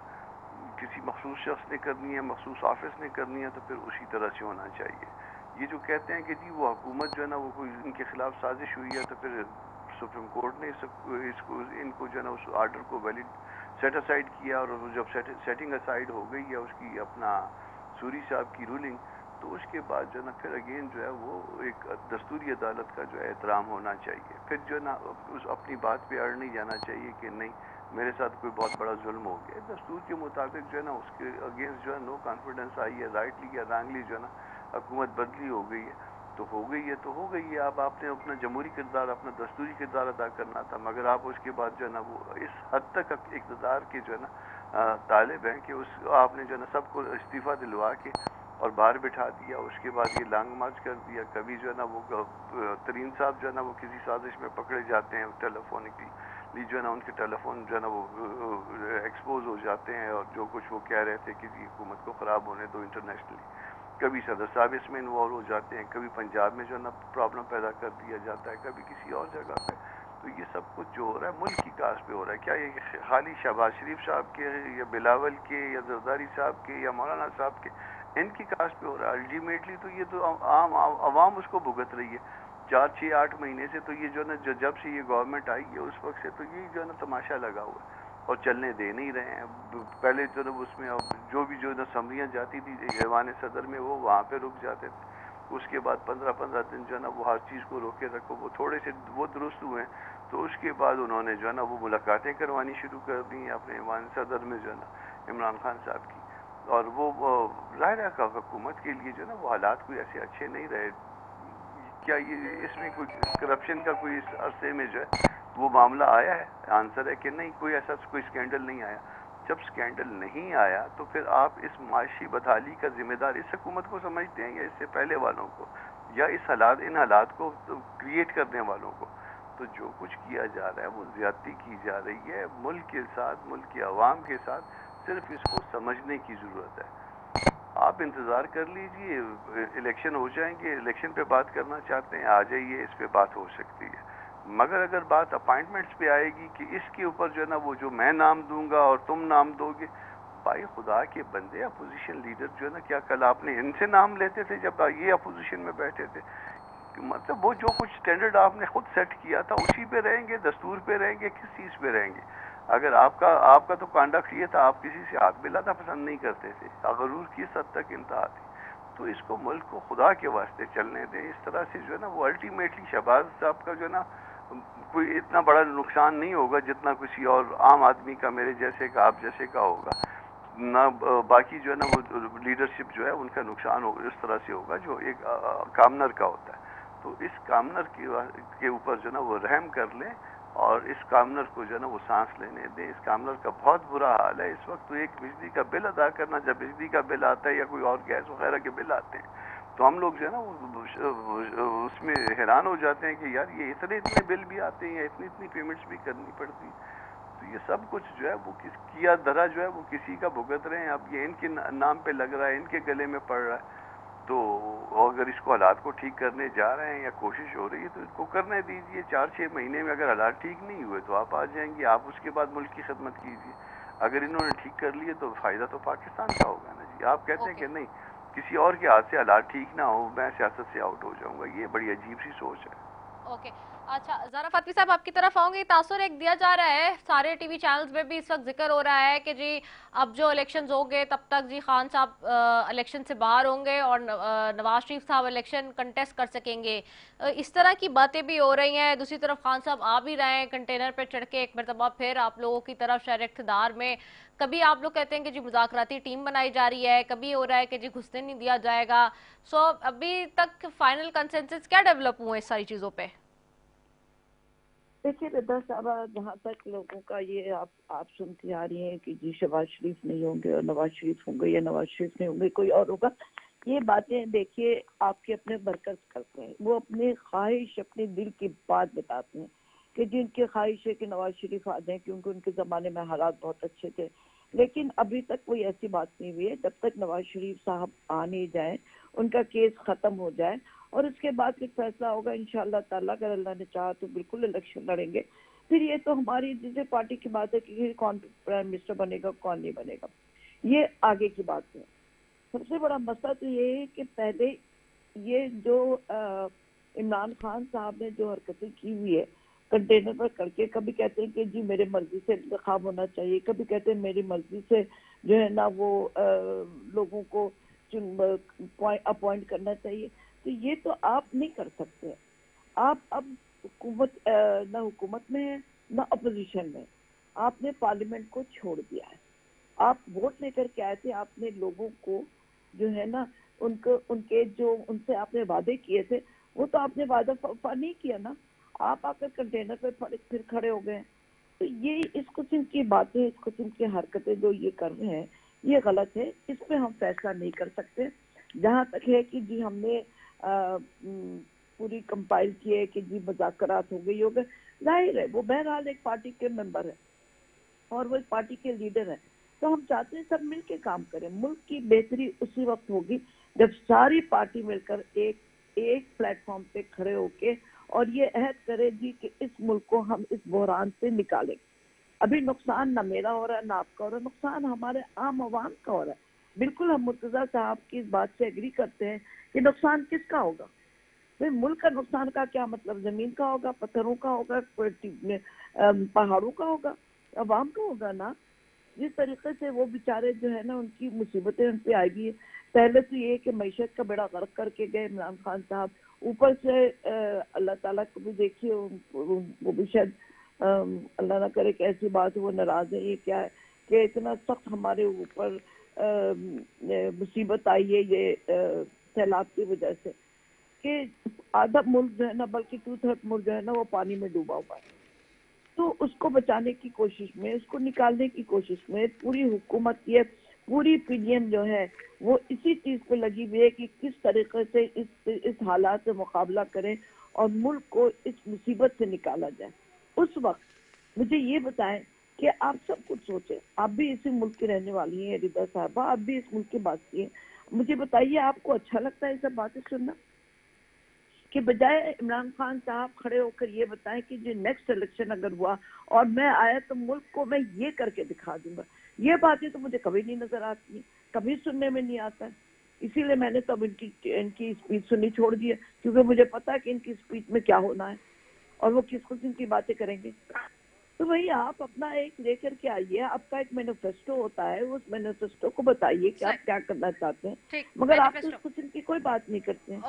کسی مخصوص شخص نے کرنی ہے, مخصوص آفس نے کرنی ہے, تو پھر اسی طرح سے ہونا چاہیے. یہ جو کہتے ہیں کہ جی وہ حکومت جو ہے نا وہ کوئی ان کے خلاف سازش ہوئی ہے, تو پھر سپریم کورٹ نے ان کو جو ہے نا اس آرڈر کو ویلڈ سیٹ اسائڈ کیا, اور جب سیٹنگ اسائڈ ہو گئی ہے اس کی اپنا سوری صاحب کی رولنگ, تو اس کے بعد جو ہے نا پھر اگین جو ہے وہ ایک دستوری عدالت کا جو ہے احترام ہونا چاہیے. پھر جو ہے نا اس اپنی بات پہ اڑ نہیں جانا چاہیے کہ نہیں میرے ساتھ کوئی بہت بڑا ظلم ہو گیا. دستور کے مطابق جو ہے نا اس کے اگینسٹ جو ہے نو کانفیڈنس آئی ہے, رائٹلی یا رانگلی جو ہے نا حکومت بدلی ہو گئی ہے, تو ہو گئی ہے تو ہو گئی ہے. اب آپ نے اپنا جمہوری کردار, اپنا دستوری کردار ادا کرنا تھا, مگر آپ اس کے بعد جو ہے نا وہ اس حد تک اقتدار کے جو ہے نا طالب ہیں کہ اس آپ نے جو ہے نا سب کو استعفیٰ دلوا کے اور باہر بٹھا دیا. اس کے بعد یہ لانگ مارچ کر دیا. کبھی جو ہے نا وہ ترین صاحب جو ہے نا وہ کسی سازش میں پکڑے جاتے ہیں, ٹیلیفونکلی جو ہے نا ان کے ٹیلی فون جو ہے نا وہ ایکسپوز ہو جاتے ہیں, اور جو کچھ وہ کہہ رہے تھے کہ حکومت کو خراب ہونے دو انٹرنیشنلی. کبھی صدر صاحب اس میں انوالو ہو جاتے ہیں, کبھی پنجاب میں جو ہے نا پرابلم پیدا کر دیا جاتا ہے, کبھی کسی اور جگہ پہ. تو یہ سب کچھ جو ہو رہا ہے ملک کی کاس پہ ہو رہا ہے. کیا یہ خالی شہباز شریف صاحب کے یا بلاول کے یا زرداری صاحب کے یا مولانا صاحب کے ان کی کاس پہ ہو رہا ہے؟ الٹیمیٹلی تو یہ تو عام عوام اس کو بھگت رہی ہے 4-6-8 مہینے سے. تو یہ جو ہے نا جب سے یہ گورنمنٹ آئی ہے اس وقت سے تو یہ جو ہے نا تماشا لگا ہوا ہے اور چلنے دے نہیں رہے ہیں. پہلے جو نا اس میں جو بھی جو نا اسمبلیاں جاتی تھی ایوان صدر میں, وہ وہاں پہ رک جاتے تھے. اس کے بعد 15 دن جو ہے نا وہ ہر چیز کو روکے رکھو, وہ تھوڑے سے وہ درست ہوئے ہیں. تو اس کے بعد انہوں نے جو ہے نا وہ ملاقاتیں کروانی شروع کر دی ہیں اپنے ایوان صدر میں جو ہے نا عمران خان صاحب کی. اور وہ ظاہر ہے حکومت کے لیے جو ہے نا وہ حالات کوئی ایسے اچھے نہیں رہے. کیا یہ اس میں کوئی کرپشن کا کوئی اس عرصے میں جو ہے وہ معاملہ آیا ہے؟ آنسر ہے کہ نہیں, کوئی ایسا کوئی اسکینڈل نہیں آیا. جب اسکینڈل نہیں آیا تو پھر آپ اس معاشی بدحالی کا ذمہ دار اس حکومت کو سمجھتے ہیں یا اس سے پہلے والوں کو, یا ان حالات کو کریٹ کرنے والوں کو؟ تو جو کچھ کیا جا رہا ہے وہ زیادتی کی جا رہی ہے ملک کے ساتھ, ملک کے عوام کے ساتھ. صرف اس کو سمجھنے کی ضرورت ہے. آپ انتظار کر لیجئے, الیکشن ہو جائیں گے, الیکشن پہ بات کرنا چاہتے ہیں آ جائیے, اس پہ بات ہو سکتی ہے. مگر اگر بات اپائنٹمنٹس پہ آئے گی کہ اس کے اوپر جو ہے نا وہ جو میں نام دوں گا اور تم نام دو گے، بھائی خدا کے بندے، اپوزیشن لیڈر جو ہے نا، کیا کل آپ نے ان سے نام لیتے تھے جب یہ اپوزیشن میں بیٹھے تھے؟ مطلب وہ جو کچھ اسٹینڈرڈ آپ نے خود سیٹ کیا تھا اسی پہ رہیں گے، دستور پہ رہیں گے، کس چیز پہ رہیں گے؟ اگر آپ کا تو کانڈکٹ یہ تھا، آپ کسی سے ہاتھ ملانا پسند نہیں کرتے تھے، غرور کس حد تک انتہا تھی، تو اس کو ملک کو خدا کے واسطے چلنے دیں۔ اس طرح سے جو ہے نا وہ الٹیمیٹلی شہباز صاحب کا جو ہے نا کوئی اتنا بڑا نقصان نہیں ہوگا جتنا کسی اور عام آدمی کا، میرے جیسے کا، آپ جیسے کا ہوگا، نہ باقی جو ہے نا وہ لیڈرشپ جو ہے ان کا نقصان اس طرح سے ہوگا جو ایک کامنر کا ہوتا ہے۔ تو اس کامنر کے اوپر جو ہے نا وہ رحم کر لیں اور اس کامنر کو جو ہے نا وہ سانس لینے دیں۔ اس کامنر کا بہت برا حال ہے اس وقت، تو ایک بجلی کا بل ادا کرنا، جب بجلی کا بل آتا ہے یا کوئی اور گیس وغیرہ کے بل آتے ہیں تو ہم لوگ جو ہے نا اس میں حیران ہو جاتے ہیں کہ یار یہ اتنے بل بھی آتے ہیں، اتنی پیمنٹس بھی کرنی پڑتی، تو یہ سب کچھ جو ہے وہ کیا درا جو ہے وہ کسی کا بھگت رہے ہیں۔ اب یہ ان کے نام پہ لگ رہا ہے، ان کے گلے میں پڑ رہا ہے، تو اگر اس کو حالات کو ٹھیک کرنے جا رہے ہیں یا کوشش ہو رہی ہے تو اس کو کرنے دیجیے۔ 4-6 مہینے میں اگر حالات ٹھیک نہیں ہوئے تو آپ آ جائیں گے، آپ اس کے بعد ملک کی خدمت کیجیے۔ اگر انہوں نے ٹھیک کر لیے تو فائدہ تو پاکستان کا ہوگا نا جی۔ آپ کہتے ہیں کہ نہیں کسی اور کے ہاتھ سے حالات ٹھیک نہ ہو، میں سیاست سے آؤٹ ہو جاؤں گا، یہ بڑی عجیب سی سوچ ہے۔ اوکے، اچھا زہرا فاطمی صاحب آپ کی طرف آؤں گی۔ تاثر ایک دیا جا رہا ہے، سارے ٹی وی چینلز میں بھی اس وقت ذکر ہو رہا ہے کہ جی اب جو الیکشنز ہوں گے تب تک جی خان صاحب الیکشن سے باہر ہوں گے اور نواز شریف صاحب الیکشن کنٹیسٹ کر سکیں گے، اس طرح کی باتیں بھی ہو رہی ہیں۔ دوسری طرف خان صاحب آ بھی رہے ہیں کنٹینر پہ چڑھ کے ایک مرتبہ پھر آپ لوگوں کی طرف شہر اقتدار میں، کبھی آپ لوگ کہتے ہیں کہ جی مذاکراتی ٹیم بنائی جا رہی ہے، کبھی ہو رہا ہے کہ جی گھسنے نہیں دیا جائے گا۔ سو ابھی تک فائنل کنسنسس کیا ڈیولپ ہوئے اس ساری چیزوں پہ؟ دیکھیے رضا صاحبہ، جہاں تک لوگوں کا یہ آپ سنتی آ رہی ہیں کہ جی شہباز شریف نہیں ہوں گے اور نواز شریف ہوں گے یا نواز شریف نہیں ہوں گے کوئی اور ہوگا، یہ باتیں دیکھیے آپ کے اپنے برکرز کرتے ہیں، وہ اپنی خواہش، اپنے دل کی بات بتاتے ہیں کہ جن کی خواہش ہے کہ نواز شریف آ جائیں کیونکہ ان کے زمانے میں حالات بہت اچھے تھے، لیکن ابھی تک کوئی ایسی بات نہیں ہوئی ہے۔ جب تک نواز شریف صاحب آ نہیں جائیں، ان کا کیس ختم ہو جائے اور اس کے بعد پھر فیصلہ ہوگا انشاءاللہ تعالیٰ، اگر اللہ نے چاہا تو بالکل الیکشن لڑیں گے۔ پھر یہ تو ہماری جسے پارٹی کی بات ہے کہ کون پرائم منسٹر بنے گا کون نہیں بنے گا، یہ آگے کی بات ہے۔ سب سے بڑا مسئلہ تو یہ ہے کہ پہلے یہ جو عمران خان صاحب نے جو حرکتیں کی ہوئی ہے کنٹینر پر کر کے، کبھی کہتے ہیں کہ جی میرے مرضی سے انتخاب ہونا چاہیے، کبھی کہتے ہیں میری مرضی سے جو ہے نا وہ لوگوں کو اپوائنٹ کرنا چاہیے، تو یہ تو آپ نہیں کر سکتے۔ آپ اب حکومت نہ حکومت میں ہے نہ اپوزیشن میں، آپ نے پارلیمنٹ کو چھوڑ دیا ہے۔ آپ ووٹ لے کر کے آئے تھے، آپ نے لوگوں کو جو ہے نا ان کے جو ان سے آپ نے وعدے کیے تھے وہ تو آپ نے وعدہ نہیں کیا نا، آپ آ کر کنٹینر پہ پھر کھڑے ہو گئے۔ تو یہ اس قسم کی باتیں، اس قسم کی حرکتیں جو یہ کر رہے ہیں یہ غلط ہے، اس پہ ہم فیصلہ نہیں کر سکتے۔ جہاں تک ہے کہ جی ہم نے پوری کمپائل کی ہے کہ جی مذاکرات ہو گئی ظاہر ہے وہ بہرحال ایک پارٹی کے ممبر ہے اور وہ ایک پارٹی کے لیڈر ہیں، تو ہم چاہتے ہیں سب مل کے کام کریں۔ ملک کی بہتری اسی وقت ہوگی جب ساری پارٹی مل کر ایک پلیٹ فارم پہ کھڑے ہو کے اور یہ عہد کرے جی کہ اس ملک کو ہم اس بحران سے نکالیں۔ ابھی نقصان نہ میرا ہو رہا ہے نہ آپ کا ہو رہا ہے، نقصان ہمارے عام عوام کا ہو رہا ہے۔ بالکل ہم مرتضیٰ صاحب کی اس بات سے ایگری کرتے ہیں کہ نقصان کس کا ہوگا؟ ملک کا نقصان کا کیا مطلب؟ زمین کا ہوگا، پتھروں کا ہوگا، پہاڑوں کا ہوگا، عوام کا ہوگا نا۔ جس طریقے سے وہ بیچارے جو ہے نا ان کی مصیبتیں ان پہ آئی گئی، پہلے تو یہ کہ معیشت کا بیڑا غرق کر کے گئے عمران خان صاحب، اوپر سے اللہ تعالیٰ کو بھی دیکھیے وہ بھی شاید اللہ نہ کرے کہ ایسی بات وہ ناراض ہے۔ یہ کیا ہے کہ اتنا سخت ہمارے اوپر مصیبت آئی ہے یہ سیلاب کی وجہ سے کہ آدھا ملک جو ہے نا بلکہ 2/3 ملک جو ہے نا وہ پانی میں ڈوبا ہوا ہے۔ تو اس کو بچانے کی کوشش میں، اس کو نکالنے کی کوشش میں پوری حکومت، یہ پوری پی جو ہے وہ اسی چیز پہ لگی ہوئی ہے کہ کس طریقے سے اس حالات سے مقابلہ کریں اور ملک کو اس مصیبت سے نکالا جائے۔ اس وقت مجھے یہ بتائیں کہ آپ سب کچھ سوچیں، آپ بھی اسی ملک کی رہنے والی ہیں رضا صاحبہ، آپ بھی اس ملک کی بات کی ہیں، مجھے بتائیے آپ کو اچھا لگتا ہے یہ سب باتیں سننا؟ کہ بجائے عمران خان صاحب کھڑے ہو کر یہ بتائیں کہ جو نیکسٹ الیکشن اگر ہوا اور میں آیا تو ملک کو میں یہ کر کے دکھا دوں گا. یہ باتیں تو مجھے کبھی نہیں نظر آتی، کبھی سننے میں نہیں آتا. اسی لیے میں نے تب ان کی اسپیچ سننی چھوڑ دی ہے، کیونکہ مجھے پتا ہے کہ ان کی اسپیچ میں کیا ہونا ہے اور وہ کس قسم کی باتیں کریں گے. تو وہی آپ اپنا ایک لے کر کے آئیے، آپ کا ایک مینیفیسٹو ہوتا ہے، اس مینیفیسٹو کو بتائیے کہ آپ کیا کرنا چاہتے ہیں، مگر آپ اس قسم کی کوئی بات نہیں کرتے ہیں.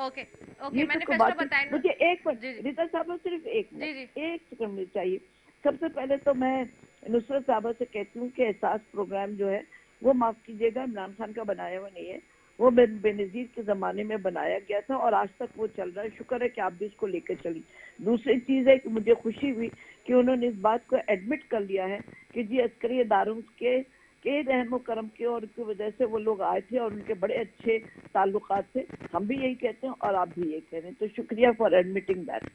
مجھے ایک منٹ ریتا صاحبہ، صرف ایک سیکنڈ مجھے چاہیے. سب سے پہلے تو میں نصرت صاحبہ سے کہتی ہوں کہ احساس پروگرام جو ہے وہ معاف کیجیے گا عمران خان کا بنایا ہوا نہیں ہے، وہ بے نظیر کے زمانے میں بنایا گیا تھا اور آج تک وہ چل رہا ہے. شکر ہے کہ آپ بھی اس کو لے کے چلی. دوسری چیز ہے کہ مجھے خوشی ہوئی کہ انہوں نے اس بات کو ایڈمٹ کر لیا ہے کہ جی عسکری اداروں کے رحم و کرم کے اور کی وجہ سے وہ لوگ آئے تھے اور ان کے بڑے اچھے تعلقات تھے. ہم بھی یہی کہتے ہیں اور آپ بھی یہی کہہ رہے ہیں، تو شکریہ فار ایڈمٹنگ دیٹ.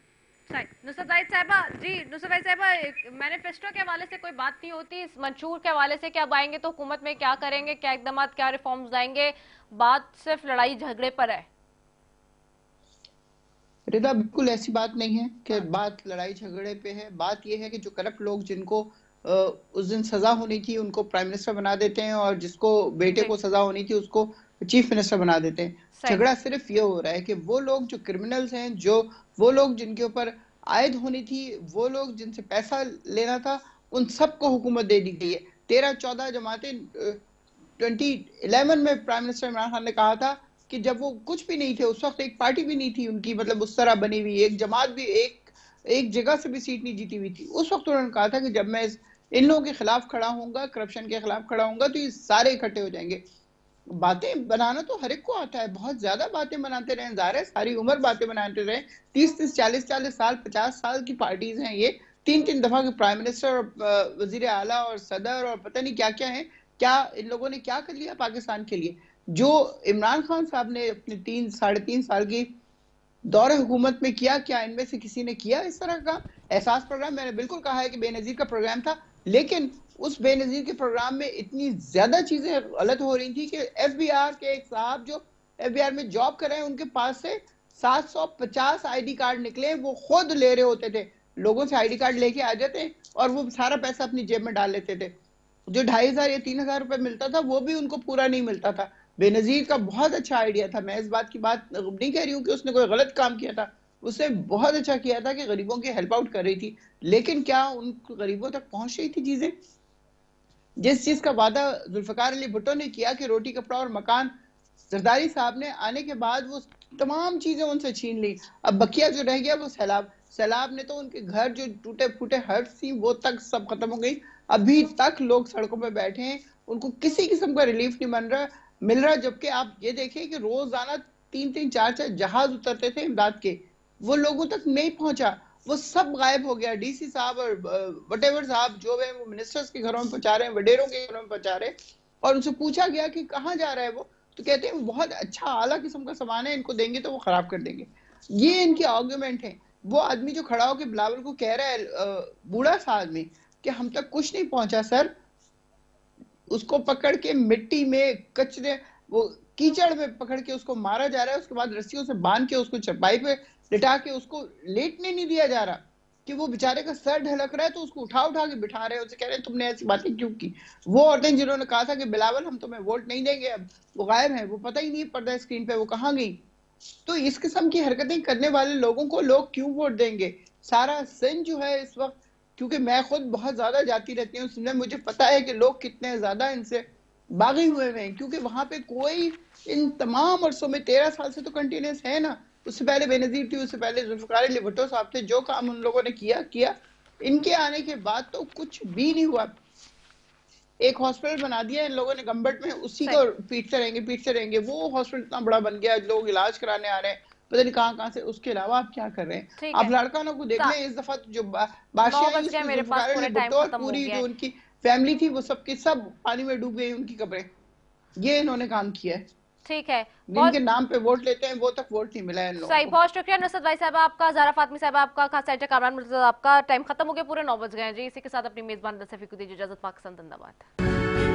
نصرت زاہد صاحبہ، جی نصرت زاہد صاحبہ، مینیفیسٹو کے حوالے سے کوئی بات نہیں ہوتی، اس منشور کے حوالے سے کیا آئیں گے تو حکومت میں کیا کریں گے، کیا اقدامات، کیا ریفارمز آئیں گے، بات صرف لڑائی جھگڑے پر ہے. رضا بالکل ایسی بات نہیں ہے کہ بات لڑائی جھگڑے پہ ہے. بات یہ ہے کہ جو کرپٹ لوگ جن کو اس دن سزا ہونی تھی ان کو پرائم منسٹر بنا دیتے ہیں اور جس کو بیٹے کو سزا ہونی تھی اس کو چیف منسٹر بنا دیتے ہیں. جھگڑا صرف یہ ہو رہا ہے کہ وہ لوگ جو کرمنلز ہیں، وہ لوگ جن کے اوپر عائد ہونی تھی، وہ لوگ جن سے پیسہ لینا تھا، ان سب کو حکومت دے دی گئی ہے. 13-14 جماعتیں 2011 میں پرائم منسٹر عمران خان نے کہا تھا کہ جب وہ کچھ بھی نہیں تھے، اس وقت ایک پارٹی بھی نہیں تھی ان کی، مطلب اس طرح بنی ہوئی ایک جماعت بھی ایک جگہ سے بھی سیٹ نہیں جیتی ہوئی تھی. اس وقت انہوں نے کہا تھا کہ جب میں ان لوگوں کے خلاف کھڑا ہوں گا، کرپشن کے خلاف کھڑا ہوں گا، تو یہ سارے اکٹھے ہو جائیں گے. باتیں بنانا تو ہر ایک کو آتا ہے، بہت زیادہ باتیں بناتے رہے، ظاہر ہے ساری عمر باتیں بناتے رہے. 30 40 سال 50 سال کی پارٹیز ہیں یہ، 3 دفعہ کے پرائم منسٹر اور وزیر اعلیٰ اور صدر اور پتہ نہیں کیا کیا ہیں. کیا ان لوگوں نے کیا کر لیا پاکستان کے لیے؟ جو عمران خان صاحب نے اپنے 3-3.5 سال کی دور حکومت میں کیا ان میں سے کسی نے کیا اس طرح کا احساس پروگرام؟ میں نے بالکل کہا ہے کہ بے نظیر کا پروگرام تھا، لیکن اس بے نظیر کے پروگرام میں اتنی زیادہ چیزیں غلط ہو رہی تھی کہ ایف بی آر کے ایک صاحب جو ایف بی آر میں جاب کر رہے ہیں، ان کے پاس سے 750 آئی ڈی کارڈ نکلے. وہ خود لے رہے ہوتے تھے، لوگوں سے آئی ڈی کارڈ لے کے آ جاتے اور وہ سارا پیسہ اپنی جیب میں ڈال لیتے تھے. جو 2500 یا 3000 روپے ملتا تھا وہ بھی ان کو پورا نہیں ملتا تھا. بے نظیر کا بہت اچھا آئیڈیا تھا. میں اس بات کی بات نہیں کہہ رہی ہوں کہ اس نے کوئی غلط کام کیا تھا، اس نے بہت اچھا کیا تھا کہ غریبوں کی ہیلپ آؤٹ کر رہی تھی. لیکن کیا ان غریبوں تک پہنچ رہی تھی چیزیں؟ جس چیز کا وعدہ ذوالفقار علی بھٹو نے کیا کہ روٹی کپڑا اور مکان، زرداری صاحب نے آنے کے بعد وہ تمام چیزیں ان سے چھین لی. اب بقیہ جو رہ گیا وہ سیلاب نے تو ان کے گھر جو ٹوٹے پھوٹے ہٹس تھی وہ تک سب ختم ہو گئی. ابھی تک لوگ سڑکوں پہ بیٹھے ہیں، ان کو کسی قسم کا ریلیف نہیں مل رہا. جبکہ آپ یہ دیکھیں کہ روزانہ 3-3 4-4 جہاز اترتے تھے امداد کے، وہ لوگوں تک نہیں پہنچا، وہ سب غائب ہو گیا. ڈی سی صاحب اور وٹ ایور صاحب جو ہے وہ منسٹرز کے گھروں میں پہنچا رہے ہیں، وڈیروں کے گھروں میں پہنچا رہے ہیں. اور ان سے پوچھا گیا کہ کہاں جا رہا ہے وہ، تو کہتے ہیں بہت اچھا اعلیٰ قسم کا سامان ہے، ان کو دیں گے تو وہ خراب کر دیں گے. یہ ان کی آرگومنٹ ہے. وہ آدمی جو کھڑا ہو کے بلاول کو کہہ رہا ہے، بوڑھا سا آدمی، کہ ہم تک کچھ نہیں پہنچا سر، اس کو پکڑ کے مٹی میں کچرے وہ کیچڑ میں پکڑ کے اس کو مارا جا رہا ہے. اس کے بعد رسیوں سے باندھ کے اس کو چرپائی پہ لٹا کے اس کو لیٹنے نہیں دیا جا رہا کہ وہ بیچارے کا سر ڈھلک رہا ہے تو اس کو اٹھا کے بٹھا رہے ہیں. اسے کہہ رہے ہیں تم نے ایسی باتیں کیوں کی؟ وہ عورتیں جنہوں نے کہا تھا کہ بلاول ہم تمہیں ووٹ نہیں دیں گے، اب وہ غائب ہیں، وہ پتہ ہی نہیں پردہ اسکرین پہ وہ کہاں گئی. تو اس قسم کی حرکتیں کرنے والے لوگوں کو لوگ کیوں ووٹ دیں گے؟ سارا سندھ جو ہے اس وقت، کیونکہ میں خود بہت زیادہ جاتی رہتی ہوں سندھ میں، مجھے پتا ہے کہ لوگ کتنے زیادہ ان سے باغی ہوئے ہیں، کیونکہ وہاں پہ کوئی ان تمام عرصوں میں 13 سال سے تو کنٹینیوس ہے نا. اس سے پہلے بے نظیر تھی، اس سے پہلے ذوالفقار علی بھٹو صاحب تھے. جو کام ان لوگوں نے کیا ان کے آنے کے بعد تو کچھ بھی نہیں ہوا. ایک ہاسپٹل بنا دیا ان لوگوں نے گمبٹ میں، اسی کو پیٹتے رہیں گے. وہ ہاسپٹل اتنا بڑا بن گیا، لوگ علاج کرانے آ رہے ہیں پتہ نہیں کہاں سے. اس کے علاوہ آپ کیا کر رہے ہیں؟ آپ لڑکانوں کو دیکھ لیں. اس دفعہ جو بادشاہ ذوالفقار علی بھٹو اور پوری جو ان کی فیملی تھی وہ سب کے سب پانی میں ڈوب گئی ان کی قبریں. یہ انہوں نے کام کیا ہے. ٹھیک ہے، جن کے نام پہ ووٹ لیتے ہیں وہ تک ووٹ نہیں ملا ہے ان لوگوں کو. صحیح، بہت شکریہ نصرت بھائی صاحب آپ کا، زہرا فاطمی صاحب آپ کا، خاص ایڈیٹر کامران مرتضیٰ آپ کا. ٹائم ختم ہو گیا، پورے 9 بج گئے ہیں جی. اسی کے ساتھ اپنی میزبان سیفی کو دیجیے اجازت. پاکستان زندہ باد.